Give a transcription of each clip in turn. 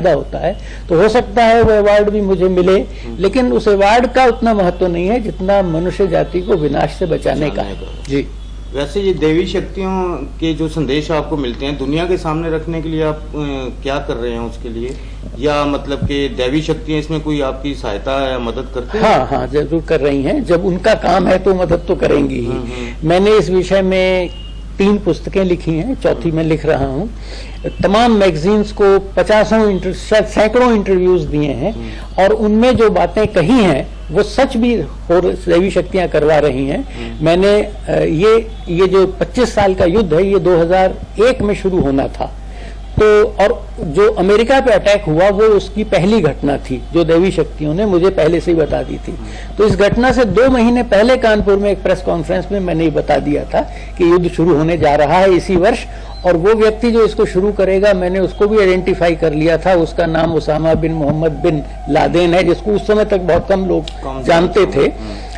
पैदा होता है, तो हो सकता है वो अवार्ड भी मुझे मिले, लेकिन उस अवार्ड का उतना महत्व नहीं है जितना मनुष्य जाति को विनाश से बचाने का है। जी। वैसे ये देवी शक्तियों के जो संदेश आपको मिलते हैं दुनिया के सामने रखने के लिए आप क्या कर रहे हैं उसके लिए, या मतलब कि देवी शक्तियां इसमें कोई आपकी सहायता या मदद करती हैं? हाँ हाँ, जरूर कर रही हैं। जब उनका काम है तो मदद तो करेंगी ही। मैंने इस विषय में 3 पुस्तकें लिखी हैं, चौथी में लिख रहा हूँ। तमाम मैगजीन्स को 50 शायद सैकड़ों इंटरव्यूज दिए हैं, और उनमें जो बातें कही हैं वो सच भी हो, देवी शक्तियां करवा रही हैं। मैंने ये जो 25 साल का युद्ध है ये 2001 में शुरू होना था, तो और जो अमेरिका पे अटैक हुआ वो उसकी पहली घटना थी जो देवी शक्तियों ने मुझे पहले से ही बता दी थी। तो इस घटना से 2 महीने पहले कानपुर में एक प्रेस कॉन्फ्रेंस में मैंने ये बता दिया था कि युद्ध शुरू होने जा रहा है इसी वर्ष, और वो व्यक्ति जो इसको शुरू करेगा मैंने उसको भी आइडेंटिफाई कर लिया था। उसका नाम उसामा बिन मोहम्मद बिन लादेन है, जिसको उस समय तक बहुत कम लोग जानते थे।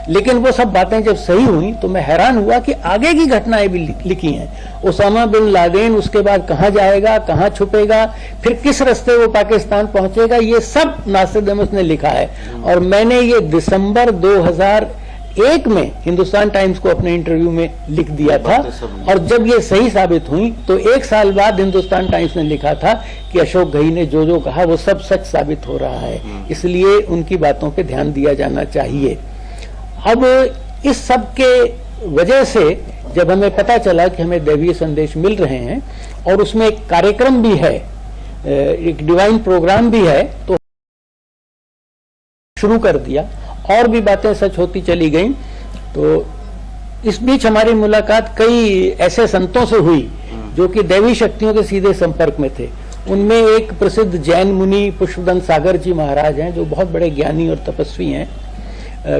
लेकिन वो सब बातें जब सही हुई तो मैं हैरान हुआ कि आगे की घटनाएं भी लिखी हैं। उसामा बिन लादेन उसके बाद कहाँ जाएगा, कहाँ छुपेगा, फिर किस रास्ते वो पाकिस्तान पहुंचेगा, ये सब नासिरदमस ने लिखा है। और मैंने ये दिसंबर 2001 में हिंदुस्तान टाइम्स को अपने इंटरव्यू में लिख दिया था, और जब ये सही साबित हुई तो 1 साल बाद हिंदुस्तान टाइम्स ने लिखा था कि अशोक घई ने जो जो कहा वो सब सच साबित हो रहा है, इसलिए उनकी बातों पे ध्यान दिया जाना चाहिए। अब इस सब के वजह से जब हमें पता चला कि हमें दैवीय संदेश मिल रहे हैं और उसमें एक कार्यक्रम भी है, एक डिवाइन प्रोग्राम भी है, तो शुरू कर दिया। और भी बातें सच होती चली गई। तो इस बीच हमारी मुलाकात कई ऐसे संतों से हुई जो कि दैवी शक्तियों के सीधे संपर्क में थे। उनमें एक प्रसिद्ध जैन मुनि पुष्पदंत सागर जी महाराज हैं, जो बहुत बड़े ज्ञानी और तपस्वी हैं,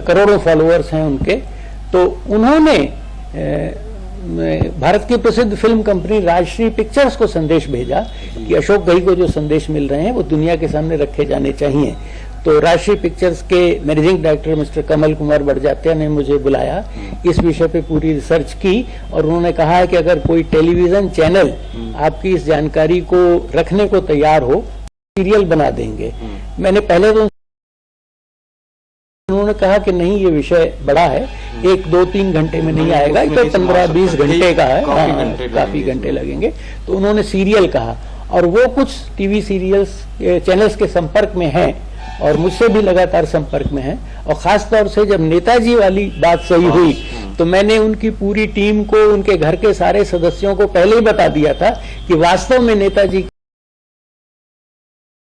करोड़ों फॉलोअर्स हैं उनके। तो उन्होंने भारत की प्रसिद्ध फिल्म कंपनी राजश्री पिक्चर्स को संदेश भेजा कि अशोक घई को जो संदेश मिल रहे हैं वो दुनिया के सामने रखे जाने चाहिए। तो राजश्री पिक्चर्स के managing director mister Kamal Kumar Barjatya ने मुझे बुलाया, इस विषय पे पूरी रिसर्च की, और उन्होंने कहा है कि अगर कोई टेलीविजन चैनल आपकी इस जानकारी को रखने को तैयार हो, सीरियल बना देंगे। मैंने पहले तो उन्होंने कहा कि नहीं, ये विषय बड़ा है, 1, 2, 3 घंटे में नहीं आएगा, तो 15-20 घंटे का है, काफी घंटे लगेंगे। तो उन्होंने सीरियल कहा, और वो कुछ टीवी सीरियल्स चैनल्स के संपर्क में हैं और मुझसे भी लगातार संपर्क में हैं। और खास तौर से जब नेताजी वाली बात सही हुई तो मैंने उनकी पूरी टीम को, उनके घर के सारे सदस्यों को पहले ही बता दिया था कि वास्तव में नेताजी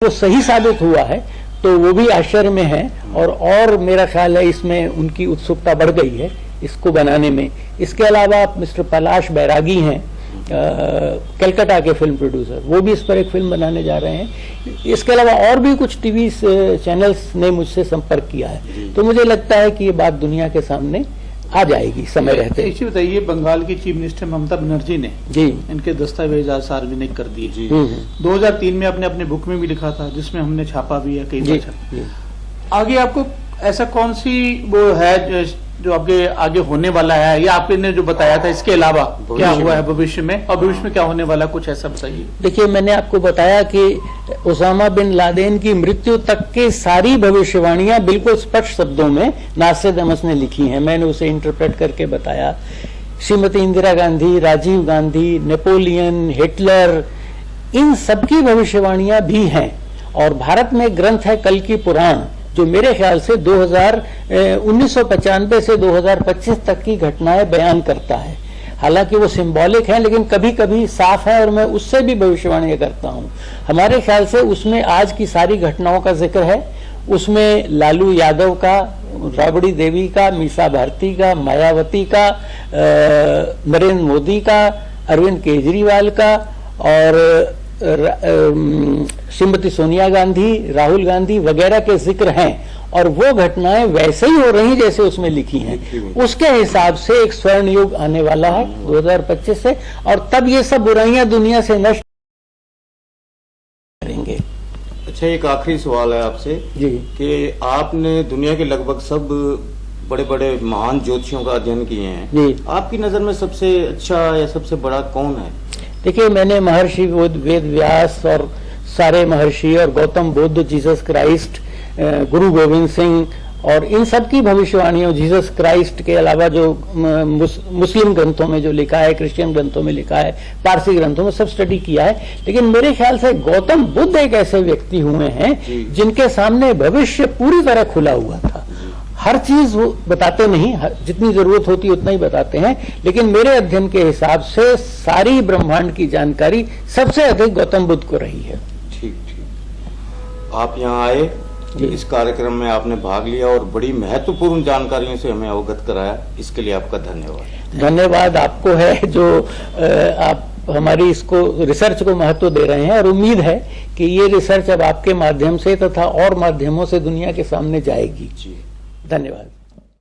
वो सही साबित हुआ है। तो वो भी आश्चर्य में है, और मेरा ख्याल है इसमें उनकी उत्सुकता बढ़ गई है इसको बनाने में। इसके अलावा मिस्टर पलाश बैरागी हैं, कलकत्ता के फिल्म प्रोड्यूसर, वो भी इस पर एक फिल्म बनाने जा रहे हैं। इसके अलावा और भी कुछ टीवी चैनल्स ने मुझसे संपर्क किया है। तो मुझे लगता है कि ये बात दुनिया के सामने आ जाएगी समय रहते। इसी बताइए, बंगाल की चीफ मिनिस्टर ममता बनर्जी ने जी इनके दस्तावेज आज सार्वजनिक कर दिए। 2003 में आपने अपने बुक में भी लिखा था, जिसमें हमने छापा भी है कई बार। आगे आपको ऐसा कौन सी वो है जो आपके आगे होने वाला है, या आपने जो बताया था इसके अलावा क्या हुआ है भविष्य में, और भविष्य में क्या होने वाला, कुछ ऐसा बताइए। देखिए, मैंने आपको बताया कि उसामा बिन लादेन की मृत्यु तक की सारी भविष्यवाणियां बिल्कुल स्पष्ट शब्दों में नासिरदमस ने लिखी हैं। मैंने उसे इंटरप्रेट करके बताया। श्रीमती इंदिरा गांधी, राजीव गांधी, नेपोलियन, हिटलर, इन सबकी भविष्यवाणियां भी हैं। और भारत में ग्रंथ है कल की पुराण, जो मेरे ख्याल से 1995 से 2025 तक की घटनाएं बयान करता है। हालांकि वो सिंबॉलिक है, लेकिन कभी कभी साफ है, और मैं उससे भी भविष्यवाणी करता हूं। हमारे ख्याल से उसमें आज की सारी घटनाओं का जिक्र है। उसमें लालू यादव का, राबड़ी देवी का, मीसा भारती का, मायावती का, नरेंद्र मोदी का, अरविंद केजरीवाल का, और श्रीमती सोनिया गांधी, राहुल गांधी वगैरह के जिक्र हैं। और वो घटनाएं वैसे ही हो रही जैसे उसमें लिखी हैं। उसके हिसाब से एक स्वर्ण युग आने वाला है 2025 से, और तब ये सब बुराइयां दुनिया से नष्ट करेंगे। अच्छा, एक आखिरी सवाल है आपसे जी, कि आपने दुनिया के लगभग सब बड़े बड़े महान ज्योतिषियों का अध्ययन किए हैं जी। आपकी नजर में सबसे अच्छा या सबसे बड़ा कौन है? देखिए, मैंने महर्षि वेद व्यास और सारे महर्षि और गौतम बुद्ध, जीसस क्राइस्ट, गुरु गोविंद सिंह और इन सब की भविष्यवाणियों, जीसस क्राइस्ट के अलावा जो मुस्लिम ग्रंथों में जो लिखा है, क्रिश्चियन ग्रंथों में लिखा है, पारसी ग्रंथों में, सब स्टडी किया है। लेकिन मेरे ख्याल से गौतम बुद्ध एक ऐसे व्यक्ति हुए हैं जिनके सामने भविष्य पूरी तरह खुला हुआ था। हर चीज वो बताते नहीं, जितनी जरूरत होती है उतना ही बताते हैं, लेकिन मेरे अध्ययन के हिसाब से सारी ब्रह्मांड की जानकारी सबसे अधिक गौतम बुद्ध को रही है। ठीक ठीक। आप यहाँ आए, इस कार्यक्रम में आपने भाग लिया और बड़ी महत्वपूर्ण जानकारियों से हमें अवगत कराया, इसके लिए आपका धन्यवाद। धन्यवाद आपको है जो आप हमारी इसको रिसर्च को महत्व दे रहे हैं, और उम्मीद है कि ये रिसर्च अब आपके माध्यम से तथा और माध्यमों से दुनिया के सामने जाएगी। जी, धन्यवाद।